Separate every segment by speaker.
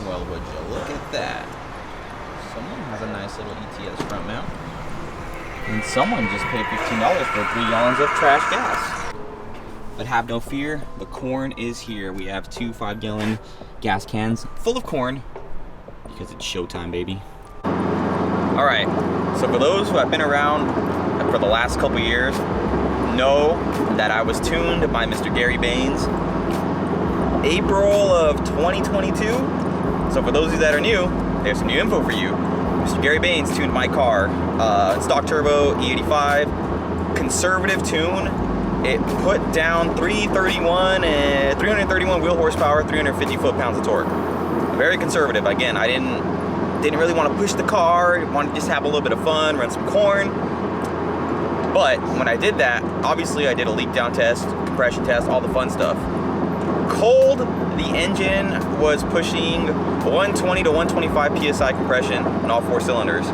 Speaker 1: Well, would you look at that? Someone has a nice little ETS front mount. And someone just paid $15 for 3 gallons of trash gas. But have no fear, the corn is here. We have 2 5-gallon gas cans full of corn because it's showtime, baby. All right, so for those who have been around for the last couple years, know that I was tuned by Mr. Gary Baines April of 2022. So for those of you that are new, there's some new info for you. Mr. Gary Baines tuned my car, stock turbo, E85, conservative tune. It put down 331 wheel horsepower, 350 foot-pounds of torque. Very conservative. Again, I didn't really want to push the car, wanted to just have a little bit of fun, run some corn. But when I did that, obviously I did a leak down test, compression test, all the fun stuff. Cold, the engine was pushing 120 to 125 PSI compression on all 4 cylinders.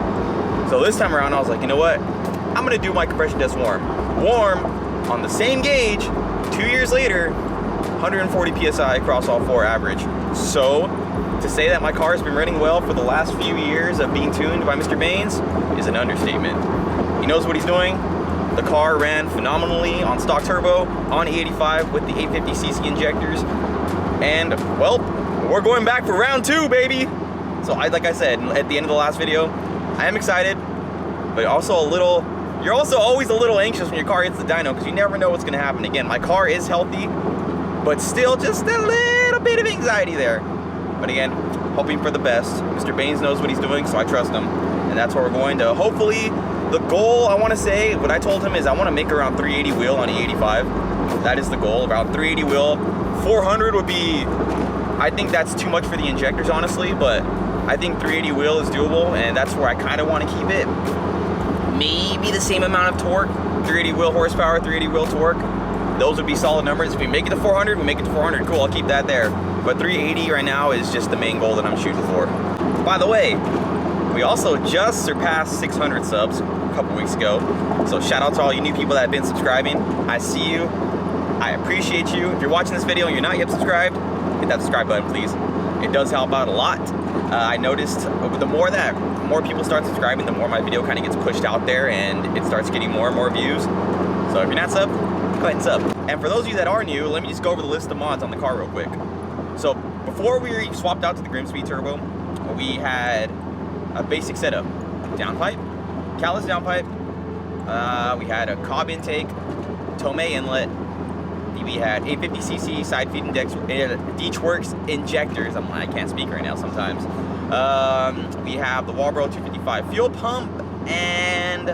Speaker 1: So this time around, I was like, you know what? I'm gonna do my compression test warm. Warm on the same gauge, 2 years later, 140 PSI across all 4 average. So to say that my car has been running well for the last few years of being tuned by Mr. Baines is an understatement. He knows what he's doing. The car ran phenomenally on stock turbo, on E85 with the 850cc injectors. And, well, we're going back for round 2, baby. So like I said at the end of the last video, I am excited, but also you're also always a little anxious when your car hits the dyno because you never know what's gonna happen. Again, my car is healthy, but still just a little bit of anxiety there. But again, hoping for the best. Mr. Baines knows what he's doing, so I trust him. And that's where we're going to. Hopefully, the goal, I wanna say, what I told him is I wanna make around 380 wheel on E85. That is the goal, around 380 wheel. 400 would be, I think that's too much for the injectors, honestly, but I think 380 wheel is doable, and that's where I kinda wanna keep it. Maybe the same amount of torque, 380 wheel horsepower, 380 wheel torque. Those would be solid numbers. If we make it to 400, we make it to 400. Cool, I'll keep that there. But 380 right now is just the main goal that I'm shooting for. By the way, we also just surpassed 600 subs a couple weeks ago. So shout out to all you new people that have been subscribing. I see you. I appreciate you. If you're watching this video and you're not yet subscribed, hit that subscribe button, please. It does help out a lot. I noticed the more people start subscribing, the more my video kind of gets pushed out there and it starts getting more and more views. So if you're not subbed, go ahead and sub. And for those of you that are new, let me just go over the list of mods on the car real quick. So before we swapped out to the Grimmspeed turbo, we had a basic setup. Downpipe, callus downpipe, we had a cob intake, Tomei inlet, we had 850cc side feed index, Deechworks injectors. I can't speak right now sometimes. We have the Walbro 255 fuel pump and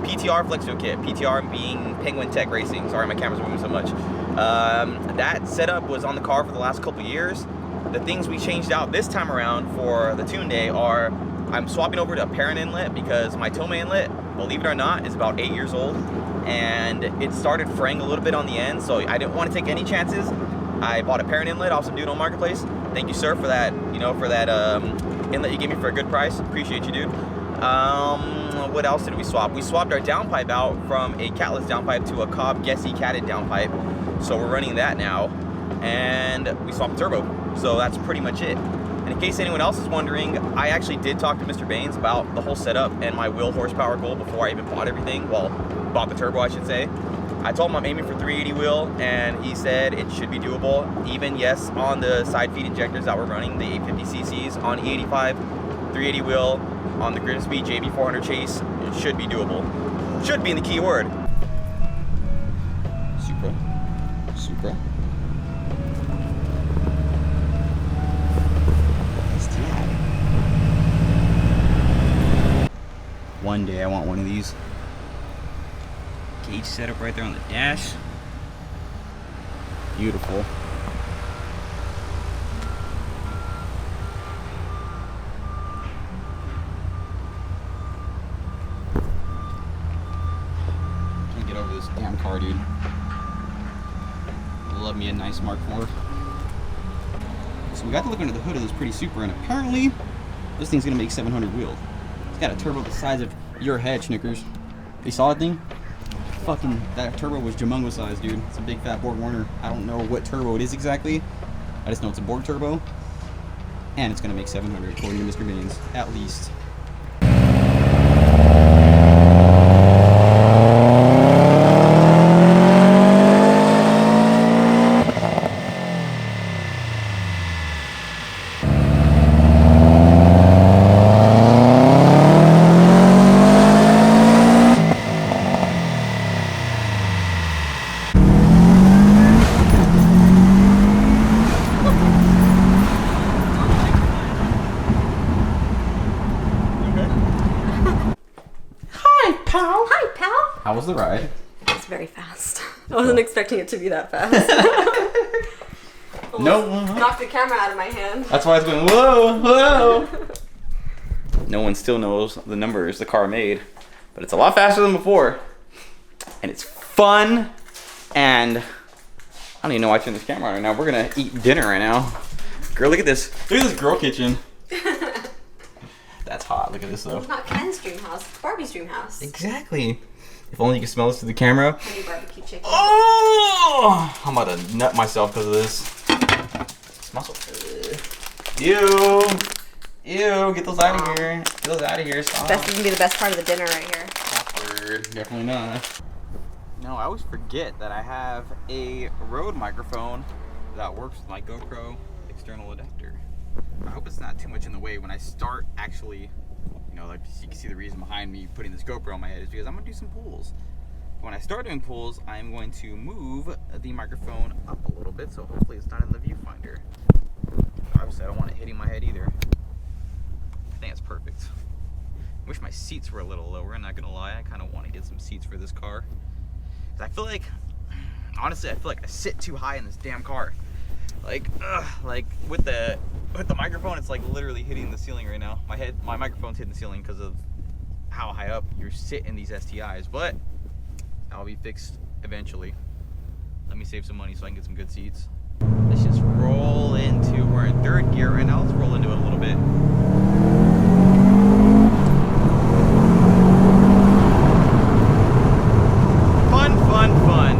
Speaker 1: PTR flex fuel kit. PTR being Penguin Tech Racing. Sorry, my camera's moving so much. That setup was on the car for the last couple years. The things we changed out this time around for the tune day are I'm swapping over to a parent inlet because my Tomei inlet, believe it or not, is about 8 years old. And it started fraying a little bit on the end, so I didn't want to take any chances. I bought a parent inlet off some Dyno marketplace. Thank you, sir, for that. Inlet you gave me for a good price. Appreciate you, dude. What else did we swap? We swapped our downpipe out from a catless downpipe to a Cobb Gessie catted downpipe, so we're running that now. And we swapped the turbo. So that's pretty much it. And in case anyone else is wondering, I actually did talk to Mr. Baines about the whole setup and my wheel horsepower goal before I even bought everything. Well, bought the turbo, I should say. I told him I'm aiming for 380 wheel, and he said it should be doable. Even, yes, on the side feed injectors that we're running, the 850cc's on E85, 380 wheel on the Grimmspeed JB400 chase, it should be doable. Should be in the key word. Supra. STi. One day I want one of these. Gauge setup right there on the dash. Beautiful. Can't get over this damn car, dude. Love me a nice Mark IV. So we got to look under the hood of this pretty Supra, and apparently this thing's gonna make 700 wheel. It's got a turbo the size of your head, Schnickers. You saw that thing? Fucking, that turbo was Jamungo size, dude. It's a big fat Borg Warner. I don't know what turbo it is exactly. I just know it's a Borg turbo. And it's gonna make 700 according to Mr. Beans, at least. How was the ride?
Speaker 2: It was very fast. I wasn't expecting it to be that fast.
Speaker 1: No.
Speaker 2: Knocked the camera out of my hand.
Speaker 1: That's why it's going, whoa, whoa. No one still knows the numbers the car made, but it's a lot faster than before. And it's fun, and I don't even know why I turned this camera on right now. We're gonna eat dinner right now. Girl, look at this. Look at this girl kitchen. That's hot. Look at this though.
Speaker 2: It's not Ken's dream house. It's Barbie's dream house.
Speaker 1: Exactly. If only you could smell this through the camera.
Speaker 2: Honey barbecue chicken.
Speaker 1: Oh! I'm about to nut myself because of this. It smells so good. Ew. Ew. Get those out of here. Get those out of here. Stop.
Speaker 2: This is gonna be the best part of the dinner right here.
Speaker 1: Awkward. Definitely not. No, I always forget that I have a Rode microphone that works with my GoPro external adapter. I hope it's not too much in the way when I start actually, you know, like you can see the reason behind me putting this GoPro on my head is because I'm gonna do some pulls. When I start doing pulls, I'm going to move the microphone up a little bit, so hopefully it's not in the viewfinder. Obviously, I don't want it hitting my head either. I think it's perfect. I wish my seats were a little lower, I'm not gonna lie. I kind of want to get some seats for this car. 'Cause I feel like, honestly, I feel like I sit too high in this damn car. Like with the microphone, it's like literally hitting the ceiling right now. My microphone's hitting the ceiling because of how high up you sit in these STIs, but that'll be fixed eventually. Let me save some money so I can get some good seats. Let's just roll into, we're in third gear right now. Let's roll into it a little bit. Fun, fun, fun.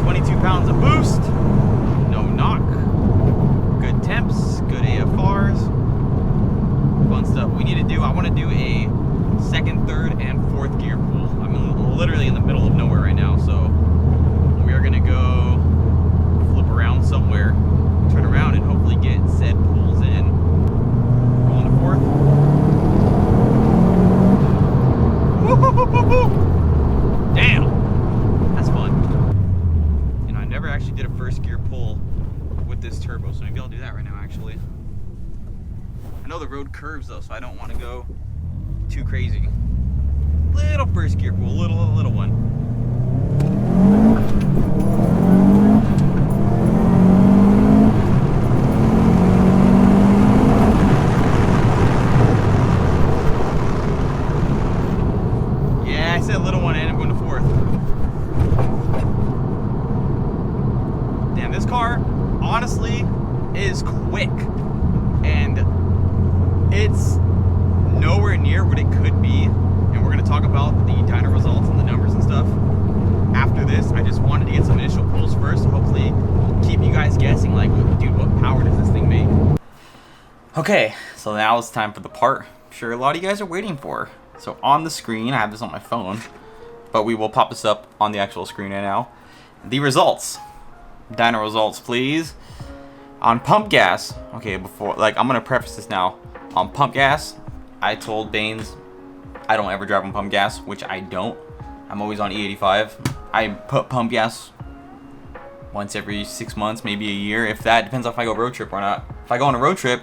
Speaker 1: 22 pounds of boost. No knock. Good temps, good AFRs. Fun stuff. We need to do, I want to do a second, third, and fourth gear pull. I'm literally in the middle of nowhere right now, so we are going to go flip around somewhere, turn around, and hopefully get said pulls in. Rolling to fourth. Damn! That's fun. You know, I never actually did a first gear pull with this turbo, so maybe I'll do that right now, actually. I know the road curves, though, so I don't want to go too crazy. Little first gear pull, little one. Yeah, I said little one and I'm going to fourth. Damn, this car honestly is quick, and it's nowhere near what it could be. And we're going to talk about the dyno results and the numbers and stuff after this. I just wanted to get some initial pulls first, hopefully keep you guys guessing, like, dude, what power does this thing make? Okay, so now it's time for the part I'm sure a lot of you guys are waiting for. So on the screen, I have this on my phone, but we will pop this up on the actual screen right now. The results. Dyno results, please. On pump gas, okay, before, like, I'm going to preface this now. On pump gas, I told Baines I don't ever drive on pump gas, which I don't. I'm always on E85. I put pump gas once every 6 months, maybe a year, if that. Depends on if I go road trip or not. If I go on a road trip,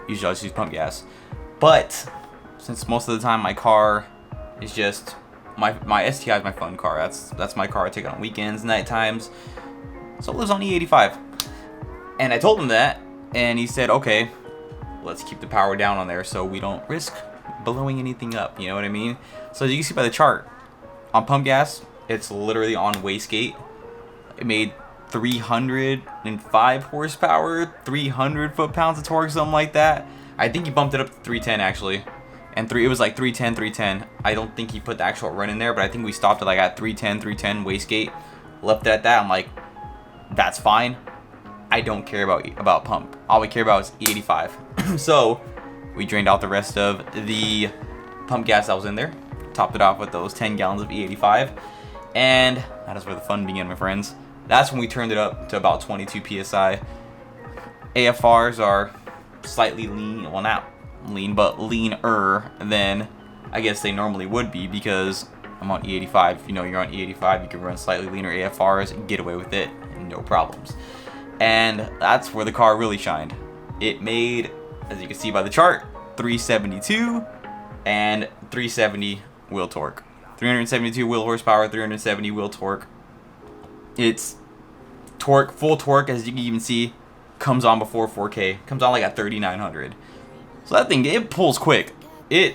Speaker 1: usually I just use pump gas. But since most of the time my car is just my STI is my fun car. That's my car. I take it on weekends, night times. So it lives on E85. And I told him that, and he said, okay, let's keep the power down on there so we don't risk blowing anything up, you know what I mean? So as you can see by the chart, on pump gas, it's literally on wastegate. It made 305 horsepower, 300 foot-pounds of torque, something like that. I think he bumped it up to 310 actually, and it was like 310. I don't think he put the actual run in there, but I think we stopped it like at 310 wastegate. Left it at that. I'm like, that's fine. I don't care about pump. All we care about is E85. So we drained out the rest of the pump gas that was in there, topped it off with those 10 gallons of E85, and that is where the fun began, my friends. That's when we turned it up to about 22 psi. AFRs are slightly lean, well, not lean, but leaner than I guess they normally would be, because I'm on E85. If you know you're on E85, you can run slightly leaner AFRs and get away with it, no problems. And that's where the car really shined. It made, as you can see by the chart, 372 and 370 wheel torque. 372 wheel horsepower, 370 wheel torque. It's torque, full torque, as you can even see, comes on before 4K. Comes on like at 3,900. So that thing, it pulls quick. It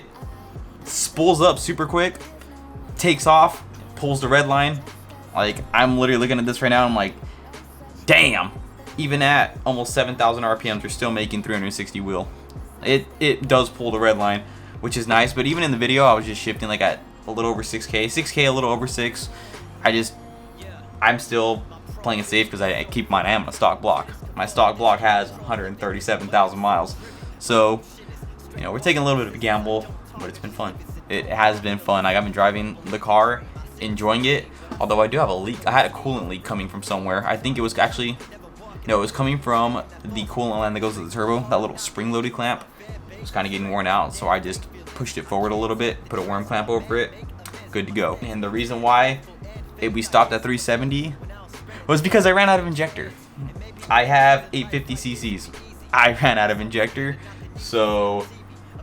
Speaker 1: spools up super quick, takes off, pulls the red line. Like, I'm literally looking at this right now, I'm like, damn. Even at almost 7,000 RPMs, you're still making 360 wheel. It does pull the red line, which is nice. But even in the video, I was just shifting like at a little over 6K. 6K, a little over 6. I'm still playing it safe because I keep in mind I am on a stock block. My stock block has 137,000 miles. So, you know, we're taking a little bit of a gamble, but it's been fun. It has been fun. Like, I've been driving the car, enjoying it. Although I do have a leak. I had a coolant leak coming from somewhere. I think it was actually, no, it was coming from the coolant line that goes to the turbo. That little spring-loaded clamp was kind of getting worn out, so I just pushed it forward a little bit, put a worm clamp over it, good to go. And the reason why we stopped at 370 was because I ran out of injector. I have 850 cc's. I ran out of injector, so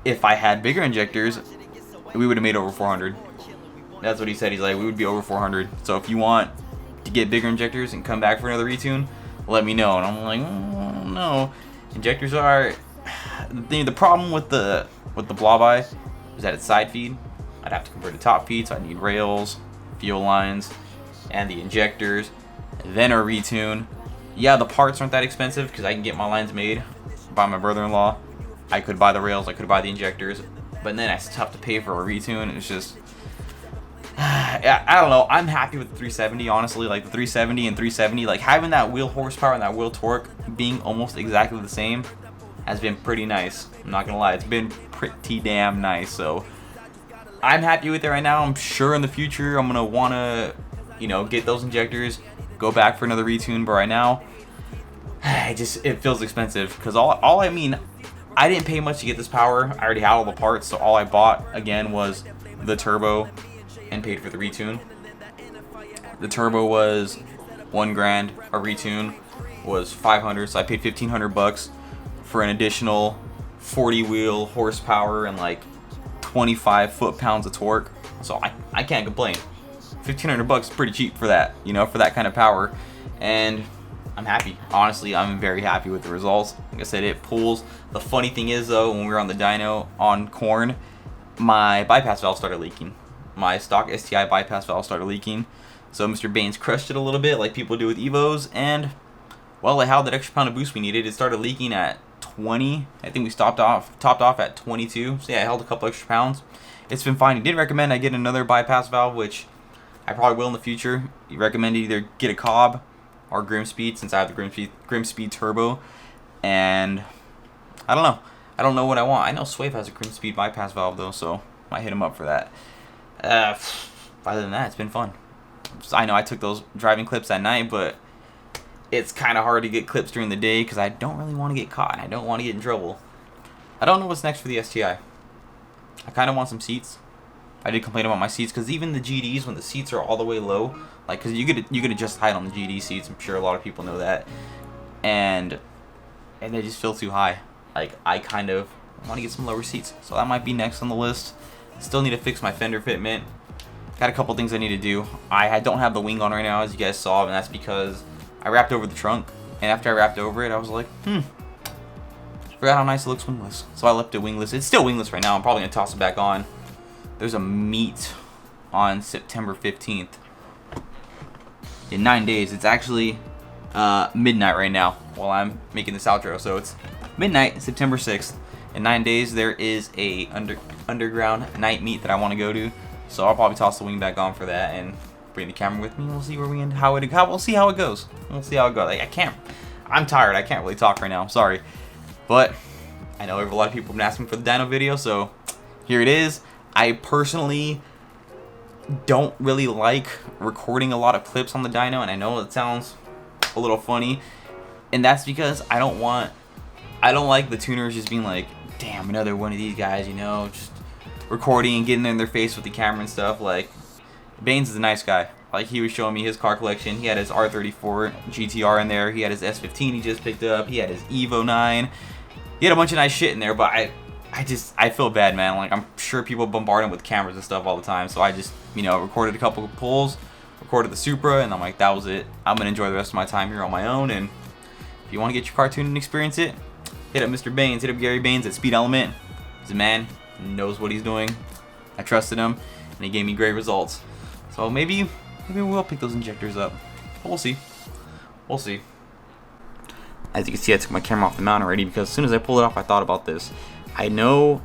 Speaker 1: if I had bigger injectors, we would have made over 400. That's what he said. He's like, we would be over 400. So if you want to get bigger injectors and come back for another retune, let me know. And I'm like, oh, no. Injectors are the problem with the blob eye is that it's side feed. I'd have to convert to top feed, so I need rails, fuel lines, and the injectors, then a retune. Yeah, the parts aren't that expensive because I can get my lines made by my brother-in-law. I could buy the rails, I could buy the injectors, but then it's tough to pay for a retune. It's just, yeah, I don't know. I'm happy with the 370, honestly. Like the 370 and 370, like having that wheel horsepower and that wheel torque being almost exactly the same has been pretty nice. I'm not gonna lie, it's been pretty damn nice. So I'm happy with it right now. I'm sure in the future I'm gonna wanna, you know, get those injectors, go back for another retune, but right now it feels expensive because I didn't pay much to get this power. I already had all the parts, so all I bought again was the turbo and paid for the retune. The turbo was $1,000. A retune was $500, so I paid $1,500 for an additional 40 wheel horsepower and like 25 foot-pounds of torque. So I can't complain. $1,500 is pretty cheap for that, you know, for that kind of power. And I'm happy. Honestly, I'm very happy with the results. Like I said, it pulls. The funny thing is, though, when we were on the dyno on corn, my bypass valve started leaking. My stock STi bypass valve started leaking. So Mr. Baines crushed it a little bit like people do with Evos. And, well, it had that extra pound of boost we needed. It started leaking at 20. I think we topped off at 22. So, yeah, it held a couple extra pounds. It's been fine. He did recommend I get another bypass valve, which I probably will in the future. He recommended either get a Cobb or Grimmspeed, since I have the Grimmspeed turbo. And I don't know. I don't know what I want. I know Swave has a Grimmspeed bypass valve though, so I might hit him up for that. Other than that, it's been fun. I know I took those driving clips at night, but it's kind of hard to get clips during the day because I don't really want to get caught and I don't want to get in trouble. I don't know what's next for the STi. I kind of want some seats. I did complain about my seats because even the GDs, when the seats are all the way low, like, because you get adjust height on the GD seats. I'm sure a lot of people know that, and they just feel too high. Like, I kind of want to get some lower seats, so that might be next on the list. Still need to fix my fender fitment. Got a couple things I need to do. I don't have the wing on right now, as you guys saw, and that's because I wrapped over the trunk, and after I wrapped over it, I was like, forgot how nice it looks wingless. So I left it wingless. It's still wingless right now. I'm probably gonna toss it back on. There's a meet on September 15th. In 9 days. It's actually midnight right now while I'm making this outro. So it's midnight, September 6th. In 9 days, there is a underground night meet that I want to go to. So I'll probably toss the wing back on for that and bring the camera with me. We'll see where we end. We'll see how it goes. We'll see how it goes. Like, I'm tired. I can't really talk right now. I'm sorry. But I know a lot of people have been asking for the dyno video, so here it is. I personally don't really like recording a lot of clips on the dyno, and I know it sounds a little funny, and that's because I don't like the tuners just being like, damn, another one of these guys, you know, just recording and getting in their face with the camera and stuff. Like, Baines is a nice guy. Like, he was showing me his car collection. He had his R34 GTR in there. He had his S15 he just picked up. He had his Evo 9. He had a bunch of nice shit in there, but I feel bad, man. Like, I'm sure people bombard him with cameras and stuff all the time, so I just, you know, recorded a couple of pulls, recorded the Supra, and I'm like, that was it. I'm gonna enjoy the rest of my time here on my own, and if you want to get your car tuned and experience it, hit up Mr. Baines, hit up Gary Baines at Speed Element. He's a man, he knows what he's doing. I trusted him, and he gave me great results. So maybe we'll pick those injectors up. But we'll see. We'll see. As you can see, I took my camera off the mount already because as soon as I pulled it off, I thought about this. I know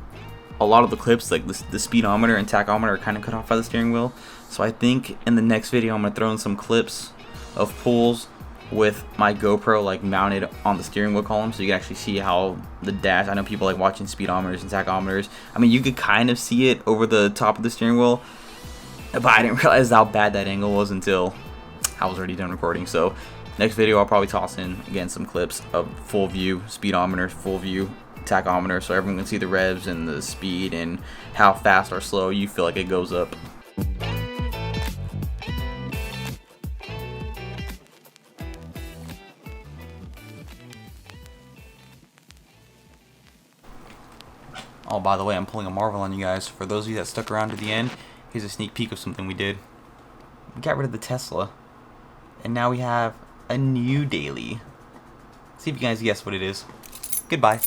Speaker 1: a lot of the clips, like the speedometer and tachometer, are kind of cut off by the steering wheel. So I think in the next video, I'm going to throw in some clips of pulls with my GoPro like mounted on the steering wheel column, so you can actually see how the dash. I know people like watching speedometers and tachometers. I mean, you could kind of see it over the top of the steering wheel, but I didn't realize how bad that angle was until I was already done recording. So next video, I'll probably toss in again some clips of full view speedometer, full view tachometer, so everyone can see the revs and the speed and how fast or slow you feel like it goes up. Oh, by the way, I'm pulling a Marvel on you guys. For those of you that stuck around to the end, here's a sneak peek of something we did. We got rid of the Tesla, and now we have a new daily. See if you guys guess what it is. Goodbye.